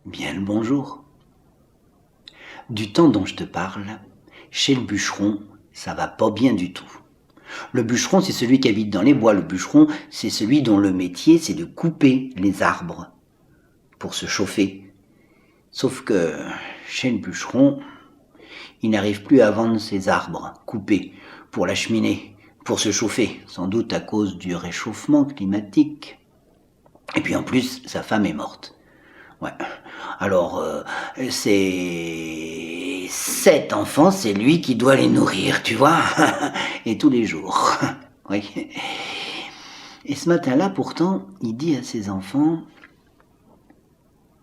Bien le bonjour. Du temps dont je te parle, chez le bûcheron, ça va pas bien du tout. Le bûcheron, c'est celui qui habite dans les bois. Le bûcheron, c'est celui dont le métier, c'est de couper les arbres pour se chauffer. Sauf que chez le bûcheron, il n'arrive plus à vendre ses arbres coupés pour la cheminée, pour se chauffer, sans doute à cause du réchauffement climatique. Et puis en plus, sa femme est morte. Ouais. Alors, c'est 7 enfants, c'est lui qui doit les nourrir, tu vois, et tous les jours. Oui. Et ce matin-là, pourtant, il dit à ses enfants,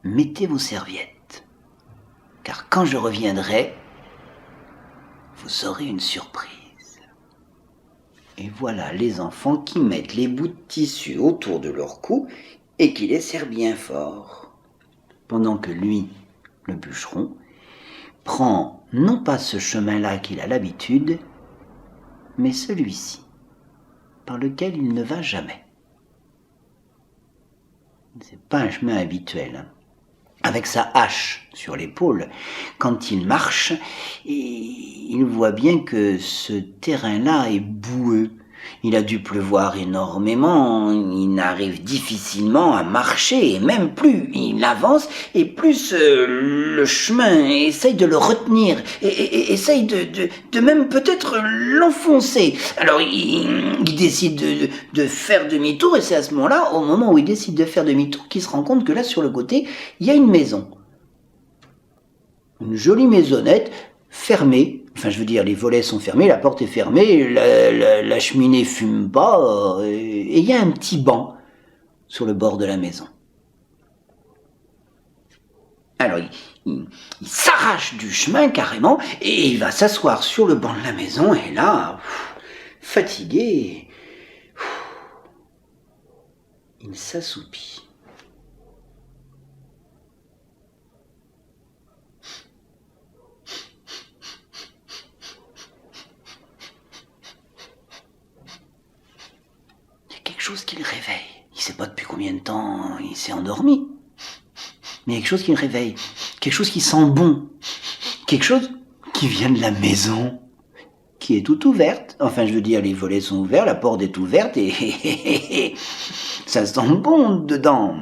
mettez vos serviettes, car quand je reviendrai, vous aurez une surprise. Et voilà les enfants qui mettent les bouts de tissu autour de leur cou et qui les serrent bien fort. Pendant que lui, le bûcheron, prend non pas ce chemin-là qu'il a l'habitude, mais celui-ci, par lequel il ne va jamais. C'est pas un chemin habituel, hein. Avec sa hache sur l'épaule, quand il marche, il voit bien que ce terrain-là est boueux. Il a dû pleuvoir énormément, il n'arrive difficilement à marcher, et même plus il avance, et plus le chemin essaye de le retenir, et essaye de même peut-être l'enfoncer. Alors il décide de faire demi-tour, et c'est à ce moment-là, au moment où il décide de faire demi-tour, qu'il se rend compte que là, sur le côté, il y a une maison. Une jolie maisonnette, fermée. Enfin, je veux dire, les volets sont fermés, la porte est fermée, la cheminée fume pas, et il y a un petit banc sur le bord de la maison. Alors, il s'arrache du chemin carrément, et il va s'asseoir sur le banc de la maison, et là, fatigué, il s'assoupit. Quelque chose qui le réveille. Il ne sait pas depuis combien de temps il s'est endormi. Mais il y a quelque chose qui le réveille. Quelque chose qui sent bon. Quelque chose qui vient de la maison, qui est toute ouverte. Enfin, je veux dire, les volets sont ouverts, la porte est ouverte et ça sent bon dedans.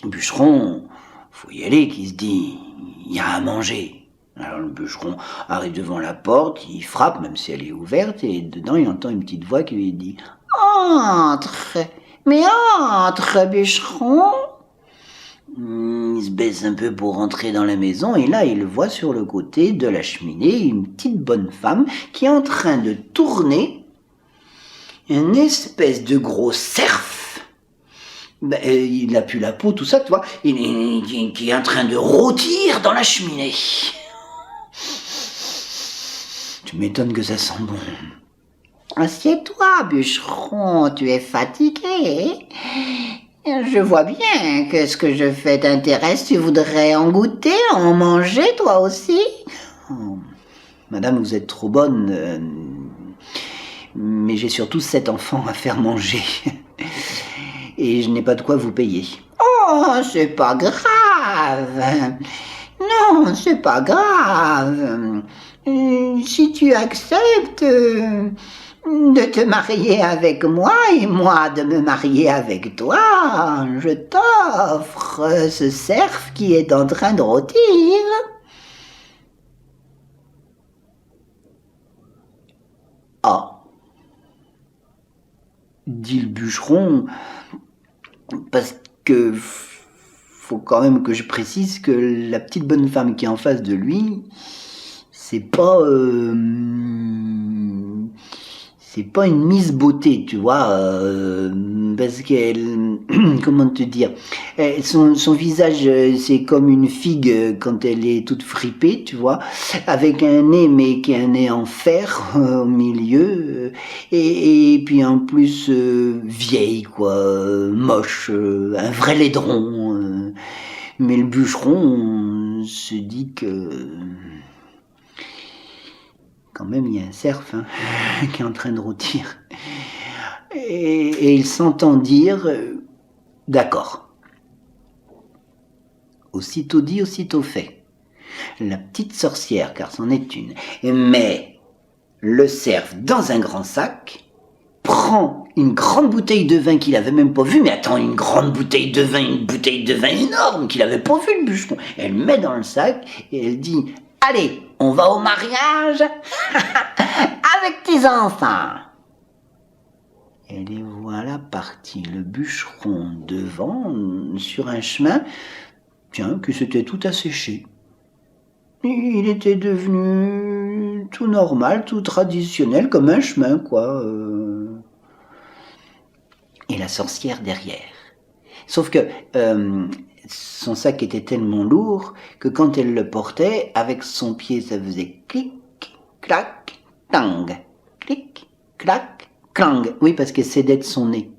Le bûcheron, faut y aller, qui se dit, il y a à manger. Alors le bûcheron arrive devant la porte, il frappe, même si elle est ouverte, et dedans il entend une petite voix qui lui dit « Entre, mais entre, bûcheron !» Il se baisse un peu pour rentrer dans la maison, et là il voit sur le côté de la cheminée une petite bonne femme qui est en train de tourner une espèce de gros cerf. Ben, il n'a plus la peau, tout ça, tu vois, qui est en train de rôtir dans la cheminée. Tu m'étonnes que ça sent bon. Assieds-toi, bûcheron, tu es fatigué. Je vois bien que ce que je fais t'intéresse, tu voudrais en goûter, en manger toi aussi. Oh, madame, vous êtes trop bonne, mais j'ai surtout 7 enfants à faire manger. Et je n'ai pas de quoi vous payer. Oh, c'est pas grave. Non, c'est pas grave. Si tu acceptes de te marier avec moi et moi de me marier avec toi, je t'offre ce cerf qui est en train de rôtir. Ah, dit le bûcheron, parce que faut quand même que je précise que la petite bonne femme qui est en face de lui, c'est pas une Miss Beauté, tu vois, parce qu'elle, comment te dire, son visage, c'est comme une figue quand elle est toute fripée, tu vois, avec un nez, mais qui est un nez en fer au milieu, et puis en plus vieille, quoi, moche, un vrai laidron. Mais le bûcheron se dit que quand même il y a un cerf qui est en train de rôtir. Et il s'entend dire d'accord. aussitôt dit, aussitôt fait. La petite sorcière, car c'en est une, met le cerf dans un grand sac, prend une grande bouteille de vin qu'il avait même pas vue, mais attends, une grande bouteille de vin énorme qu'il avait pas vue, le bûcheron. Elle met dans le sac et elle dit « Allez, on va au mariage avec tes enfants !» Et les voilà partis, le bûcheron devant, sur un chemin, tiens, que c'était tout asséché. Il était devenu tout normal, tout traditionnel, comme un chemin, quoi. Et la sorcière derrière. Sauf que son sac était tellement lourd que quand elle le portait, avec son pied, ça faisait clic, clac, tang. Clic, clac, clang. Oui, parce qu'elle cédait de son nez.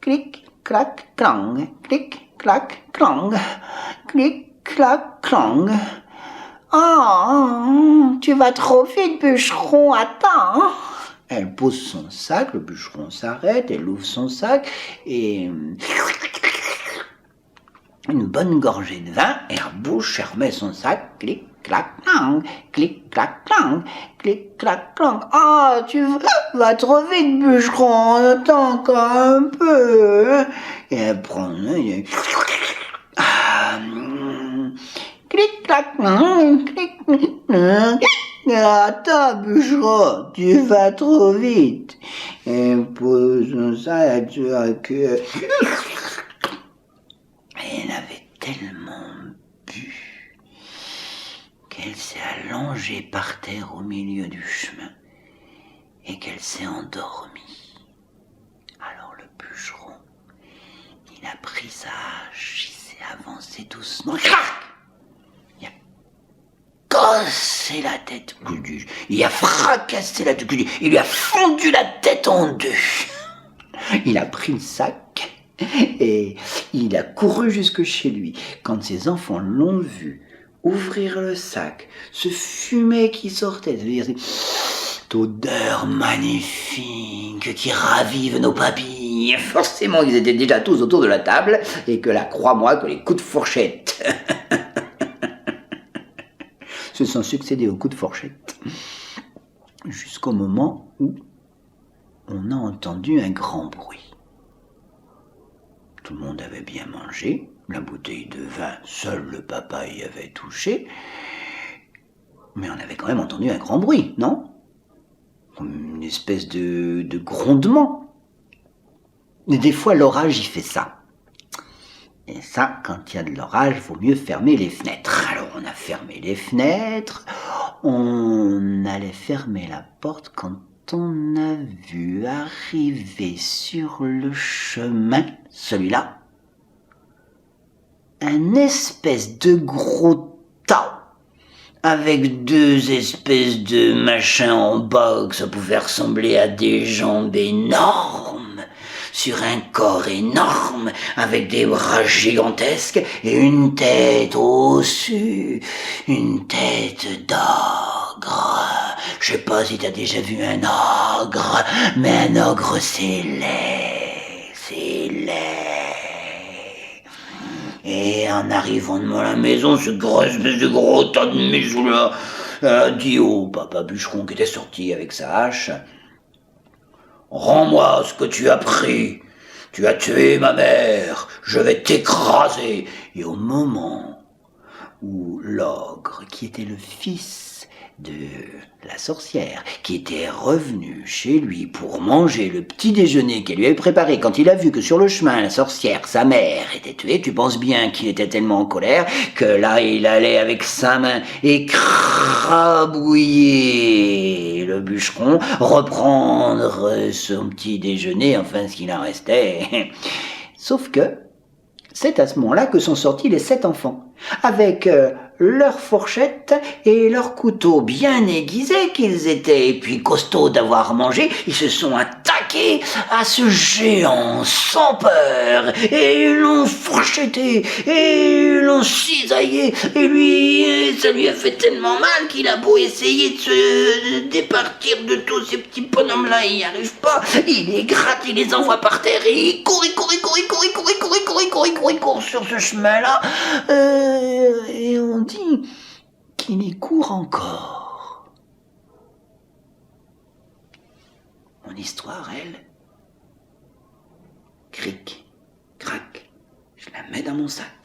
Clic, clac, clang. Clic, clac, clang. Clic, clac, clang. Oh, tu vas trop vite, bûcheron, attends. Elle pose son sac, le bûcheron s'arrête, elle ouvre son sac et une bonne gorgée de vin, et en bouche, elle remet son sac, clic, clac, clang, clic, clac, clang, clic, clac, clang. Ah, tu vas trop vite, bûcheron, attends encore un peu. Et elle prend clic, clac, clic, clac. Attends, bûcheron, tu vas trop vite. Et pose ça que... Elle avait tellement bu qu'elle s'est allongée par terre au milieu du chemin et qu'elle s'est endormie. Alors le bûcheron, il a pris sa hache, il s'est avancé doucement. Il a cassé la tête, il a fracassé la tête, il lui a fondu la tête en deux. Il a pris le sac et il a couru jusque chez lui. Quand ses enfants l'ont vu ouvrir le sac, ce fumet qui sortait, cette odeur magnifique qui ravive nos papilles, forcément ils étaient déjà tous autour de la table et que là, crois-moi que les coups de fourchette se sont succédés aux coups de fourchette jusqu'au moment où on a entendu un grand bruit. Tout le monde avait bien mangé, la bouteille de vin, seul le papa y avait touché, mais on avait quand même entendu un grand bruit, non? Comme une espèce de grondement. Et des fois, l'orage, il fait ça. Et ça, quand il y a de l'orage, il vaut mieux fermer les fenêtres. Alors, on a fermé les fenêtres, on allait fermer la porte quand on a vu arriver sur le chemin, celui-là, un espèce de gros tas, avec deux espèces de machins en bas que ça pouvait ressembler à des jambes énormes, sur un corps énorme, avec des bras gigantesques et une tête au-dessus, une tête d'ogre. Je sais pas si t'as déjà vu un ogre, mais un ogre c'est laid, c'est laid. Et en arrivant devant la maison, ce gros espèce de gros tas de maisons là, a dit au papa bûcheron qui était sorti avec sa hache: rends-moi ce que tu as pris. Tu as tué ma mère. Je vais t'écraser. Et au moment où l'ogre, qui était le fils de la sorcière, qui était revenu chez lui pour manger le petit déjeuner qu'elle lui avait préparé, quand il a vu que sur le chemin, la sorcière, sa mère, était tuée, tu penses bien qu'il était tellement en colère que là, il allait avec sa main écrabouiller le bûcheron, reprendre son petit déjeuner, enfin ce qu'il en restait. Sauf que c'est à ce moment-là que sont sortis les 7 enfants, avec leurs fourchettes et leurs couteaux bien aiguisés qu'ils étaient, et puis costauds d'avoir mangé, ils se sont attaqués s'attaquer à ce géant sans peur, et ils l'ont fourchetté, et ils l'ont cisaillé, et lui, ça lui a fait tellement mal qu'il a beau essayer de se départir de tous ces petits bonhommes-là, il n'y arrive pas, il les gratte, il les envoie par terre, et il court sur ce chemin-là, et on dit qu'il y court encore. Mon histoire, elle, cric, crac, je la mets dans mon sac.